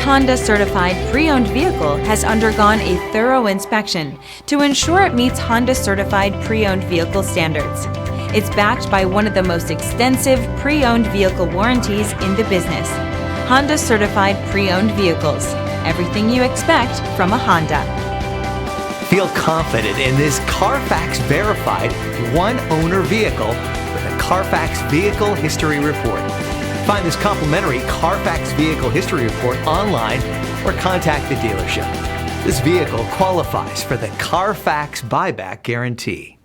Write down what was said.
Honda certified pre-owned vehicle has undergone a thorough inspection to ensure it meets Honda certified pre-owned vehicle standards. It's backed by one of the most extensive pre-owned vehicle warranties in the business. Honda certified pre-owned vehicles. Everything you expect from a Honda. Feel confident in this CARFAX verified one-owner vehicle with a CARFAX Vehicle History Report. Find this complimentary CARFAX Vehicle History Report online or contact the dealership. This vehicle qualifies for the CARFAX Buyback Guarantee.